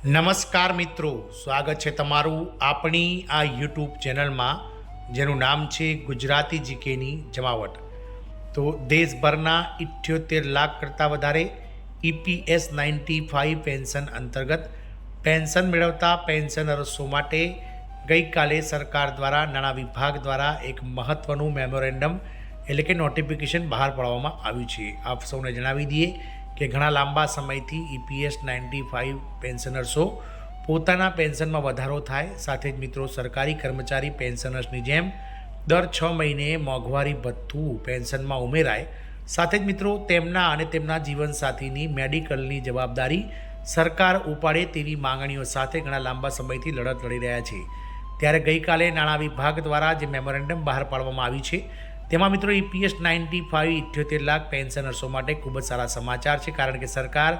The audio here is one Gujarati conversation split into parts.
નમસ્કાર મિત્રો, સ્વાગત છે તમારું આપણી આ યુટ્યુબ ચેનલમાં જેનું નામ છે ગુજરાતી જીકેની જમાવટ। તો દેશભરના 78 લાખ કરતાં વધારે EPS 95 પેન્શન અંતર્ગત પેન્શન મેળવતા પેન્શનર્સો માટે ગઈકાલે સરકાર દ્વારા નાણાં વિભાગ દ્વારા એક મહત્ત્વનું મેમોરેન્ડમ એટલે કે નોટિફિકેશન બહાર પાડવામાં આવ્યું છે। આપ સૌને જણાવી દઈએ કે ઘણા લાંબા સમયથી EPS 95 પેન્શનર્સો પોતાના પેન્શનમાં વધારો થાય, સાથે જ મિત્રો સરકારી કર્મચારી પેન્શનર્સની જેમ દર 6 મહિને મોંઘવારી ભથ્થું પેન્શનમાં ઉમેરાય, સાથે જ મિત્રો તેમના અને તેમના જીવનસાથીની મેડિકલની જવાબદારી સરકાર ઉપાડે તેવી માંગણીઓ સાથે ઘણા લાંબા સમયથી લડત લડી રહ્યા છે। ત્યારે ગઈકાલે નાણાં વિભાગ દ્વારા જે મેમોરેન્ડમ બહાર પાડવામાં આવ્યું છે તેમાં મિત્રો EPS 95 78 લાખ પેન્શનર્સો માટે ખૂબ જ સારા સમાચાર છે, કારણ કે સરકાર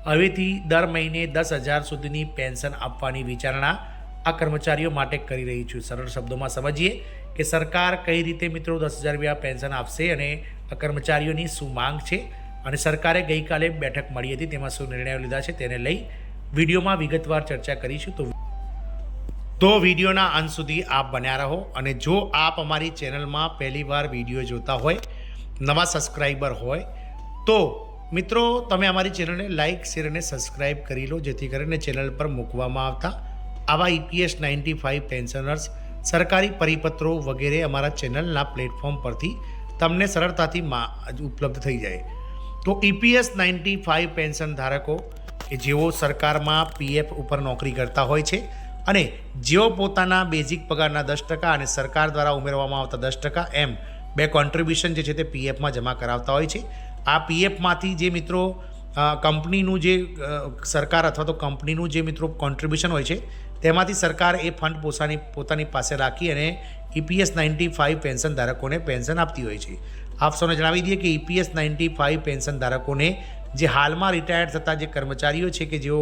હવેથી દર મહિને 10,000 સુધીની પેન્શન આપવાની વિચારણા આ કર્મચારીઓ માટે કરી રહી છે। સરળ શબ્દોમાં સમજીએ કે સરકાર કઈ રીતે મિત્રો 10,000 રૂપિયા પેન્શન આપશે અને આ કર્મચારીઓની શું માંગ છે અને સરકારે ગઈકાલે બેઠક મળી હતી તેમાં શું નિર્ણયો લીધા છે તેને લઈ વિડીયોમાં વિગતવાર ચર્ચા કરીશું। તો વિડીયોના અંત સુધી આપ બન્યા રહો, અને જો આપ અમારી ચેનલમાં પહેલીવાર વિડીયો જોતા હોય, નવા સબસ્ક્રાઈબર હોય, તો મિત્રો તમે અમારી ચેનલને લાઇક, શેર અને સબસ્ક્રાઈબ કરી લો, જેથી કરીને ચેનલ પર મૂકવામાં આવતા આવા EPS 95 પેન્શનર્સ સરકારી પરિપત્રો વગેરે અમારા ચેનલના પ્લેટફોર્મ પરથી તમને સરળતાથી ઉપલબ્ધ થઈ જાય। તો EPS 95 પેન્શન ધારકો કે જેઓ સરકારમાં PF ઉપર નોકરી કરતા હોય છે અને જેઓ પોતાના બેઝિક પગારના 10% અને સરકાર દ્વારા ઉમેરવામાં આવતા 10% એમ બે કોન્ટ્રીબ્યુશન જે છે તે PFમાં જમા કરાવતા હોય છે। આ PFમાંથી જે મિત્રો કંપનીનું જે સરકાર અથવા તો કંપનીનું જે મિત્રો કોન્ટ્રીબ્યુશન હોય છે તેમાંથી સરકાર એ ફંડ પોતાની પાસે રાખી અને EPS 95 પેન્શન ધારકોને પેન્શન આપતી હોય છે। આપ સૌને જણાવી દઈએ કે EPS 95 પેન્શન ધારકોને જે હાલમાં રિટાયર્ડ થતા જે કર્મચારીઓ છે કે જેઓ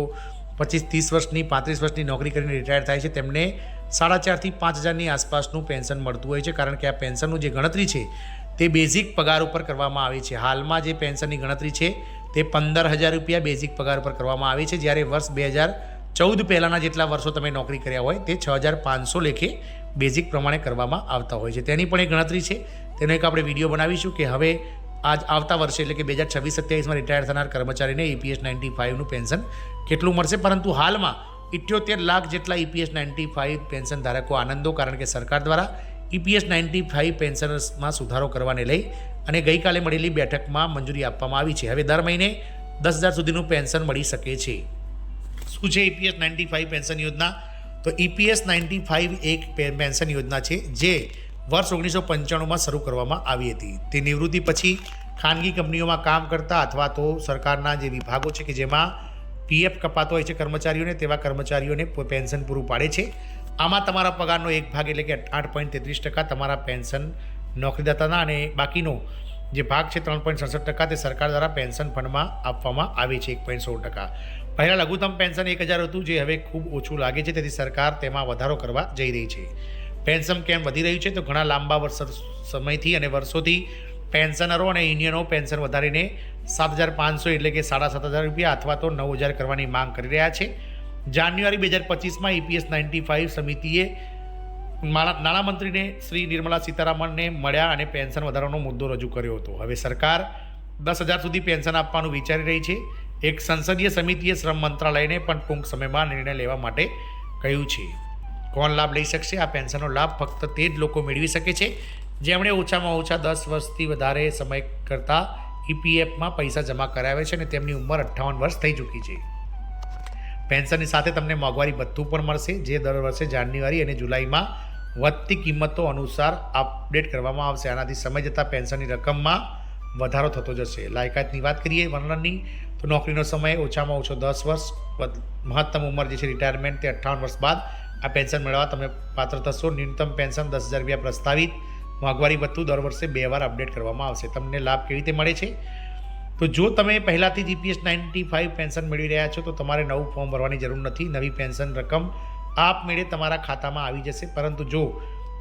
25-30 વર્ષની 35 વર્ષની નોકરી કરીને રિટાયર થાય છે તેમને 4,500 થી 5,000ની આસપાસનું પેન્શન મળતું હોય છે, કારણ કે આ પેન્શનનું જે ગણતરી છે તે બેઝિક પગાર ઉપર કરવામાં આવે છે। હાલમાં જે પેન્શનની ગણતરી છે તે 15,000 રૂપિયા બેઝિક પગાર ઉપર કરવામાં આવે છે, જ્યારે વર્ષ 2014 પહેલાંના જેટલા વર્ષો તમે નોકરી કર્યા હોય તે 6,500 લેખે બેઝિક પ્રમાણે કરવામાં આવતા હોય છે। તેની પણ એક ગણતરી છે, તેનો એક આપણે વિડીયો બનાવીશું કે હવે આવતા વર્ષે એટલે કે 2026-27માં રિટાયર થનાર કર્મચારીને EPS 95નું પેન્શન કેટલું મળશે। પરંતુ હાલમાં 78 લાખ જેટલા EPS 95 પેન્શન ધારકો આનંદો, કારણ કે સરકાર દ્વારા EPS 95 પેન્શનર્સમાં સુધારો કરવાને લઈ અને ગઈકાલે મળેલી બેઠકમાં મંજૂરી આપવામાં આવી છે। હવે દર મહિને 10,000 સુધીનું પેન્શન મળી શકે છે। શું છે EPS 95 પેન્શન યોજના? તો EPS 95 એક પેન્શન યોજના છે જે વર્ષ 1995માં શરૂ કરવામાં આવી હતી। તે નિવૃત્તિ પછી ખાનગી કંપનીઓમાં કામ કરતા અથવા તો સરકારના જે વિભાગો છે કે જેમાં PF કપાતો હોય છે કર્મચારીઓને, તેવા કર્મચારીઓને પેન્શન પૂરું પાડે છે। આમાં તમારા પગારનો એક ભાગ એટલે કે 8.33% તમારા પેન્શન નોકરીદાતાના અને બાકીનો જે ભાગ છે 3.67% તે સરકાર દ્વારા પેન્શન ફંડમાં આપવામાં આવે છે 1.16%। પહેલાં લઘુત્તમ પેન્શન 1,000 હતું, જે હવે ખૂબ ઓછું લાગે છે, તેથી સરકાર તેમાં વધારો કરવા જઈ રહી છે। પેન્શન કેમ વધી રહ્યું છે? તો ઘણા લાંબા સમયથી અને વર્ષોથી પેન્શનરો અને યુનિયનો પેન્શન વધારીને 7,500 એટલે કે 7,500 રૂપિયા અથવા તો 9,000 કરવાની માંગ કરી રહ્યા છે। જાન્યુઆરી 2025માં EPS 95 સમિતિએ નાણામંત્રીને શ્રી નિર્મલા સીતારામનને મળ્યા અને પેન્શન વધારવાનો મુદ્દો રજૂ કર્યો હતો। હવે સરકાર 10,000 સુધી પેન્શન આપવાનું વિચારી રહી છે। એક સંસદીય સમિતિએ શ્રમ મંત્રાલયને પણ ટૂંક સમયમાં નિર્ણય લેવા માટે કહ્યું છે। કોણ લાભ લઈ શકશે? આ પેન્શનનો લાભ ફક્ત તે જ લોકો મેળવી શકે છે જેમણે ઓછામાં ઓછા 10 વર્ષથી વધારે સમય કરતાં EPFમાં પૈસા જમા કરાવ્યા છે અને તેમની ઉંમર 58 વર્ષ થઈ ચૂકી છે। પેન્શનની સાથે તમને મોંઘવારી ભથ્થું પણ મળશે, જે દર વર્ષે જાન્યુઆરી અને જુલાઈમાં વધતી કિંમતો અનુસાર અપડેટ કરવામાં આવશે। આનાથી સમય જતાં પેન્શનની રકમમાં વધારો થતો જશે। લાયકાતની વાત કરીએ વર્ણનની, તો નોકરીનો સમય ઓછામાં ઓછો 10 વર્ષ, મહત્તમ ઉંમર જે છે રિટાયરમેન્ટ તે 58 વર્ષ બાદ આ પેન્શન મેળવવા તમે પાત્ર થશો। ન્યૂનતમ પેન્શન 10,000 રૂપિયા પ્રસ્તાવિત, મોંઘવારી ભથ્થું દર વર્ષે 2 વાર અપડેટ કરવામાં આવશે। તમને લાભ કેવી રીતે મળે છે? તો જો તમે પહેલાંથી જ EPS 95 પેન્શન મેળવી રહ્યા છો તો તમારે નવું ફોર્મ ભરવાની જરૂર નથી। નવી પેન્શન રકમ આપમેળે તમારા ખાતામાં આવી જશે। પરંતુ જો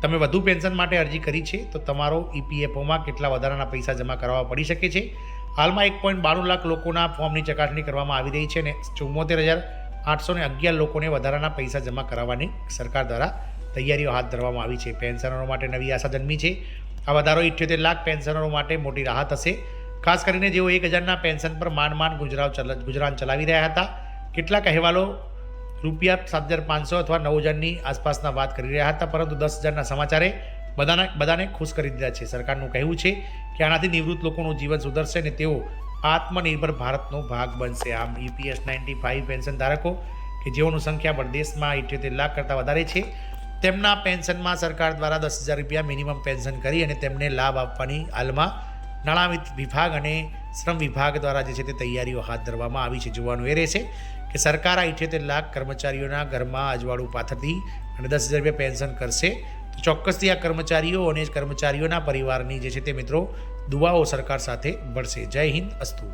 તમે વધુ પેન્શન માટે અરજી કરી છે તો તમારો EPFOમાં કેટલા વધારાના પૈસા જમા કરાવવા પડી શકે છે। હાલમાં 1.92 લાખ લોકોના ફોર્મની ચકાસણી કરવામાં આવી રહી છે અને 74,000 811 લોકોને વધારાના પૈસા જમા કરાવવાની સરકાર દ્વારા તૈયારીઓ હાથ ધરવામાં આવી છે. પેન્શનરો માટે નવી આશા જન્મી છે. આ વધારો 78 લાખ પેન્શનરો માટે મોટી રાહત હશે. ખાસ કરીને જેઓ 1000ના પેન્શન પર માંડ ગુજરાન ચલાવી રહ્યા હતા. કેટલાક અહેવાલો રૂપિયા 7,500 અથવા 9,000ની આસપાસના વાત કરી રહ્યા હતા, પરંતુ 10,000ના સમાચારે બધાને ખુશ કરી દીધા છે. સરકારનું કહેવું છે કે આનાથી નિવૃત્ત લોકોનું જીવન સુધરશે અને તેઓ આત્મનિર્ભર ભારતનો ભાગ બનશે. આમ EPS 95 પેન્શન ધારકો કે જેઓની સંખ્યા પણ દેશમાં 78 લાખ કરતાં વધારે છે, તેમના પેન્શનમાં સરકાર દ્વારા 10,000 રૂપિયા મિનિમમ પેન્શન કરી અને તેમને લાભ આપવાની હાલમાં નાણાં વિભાગ અને શ્રમ વિભાગ દ્વારા જે છે તે તૈયારીઓ હાથ ધરવામાં આવી છે. જોવાનું એ રહેશે કે સરકાર આ 78 લાખ કર્મચારીઓના ઘરમાં અજવાળું પાથરતી અને 10,000 રૂપિયા પેન્શન કરશે તો ચોક્કસથી આ કર્મચારીઓ અને કર્મચારીઓના પરિવારની જે છે તે મિત્રો દુઆઓ સરકાર સાથે મળશે. જય હિન્દ, અસ્તુ.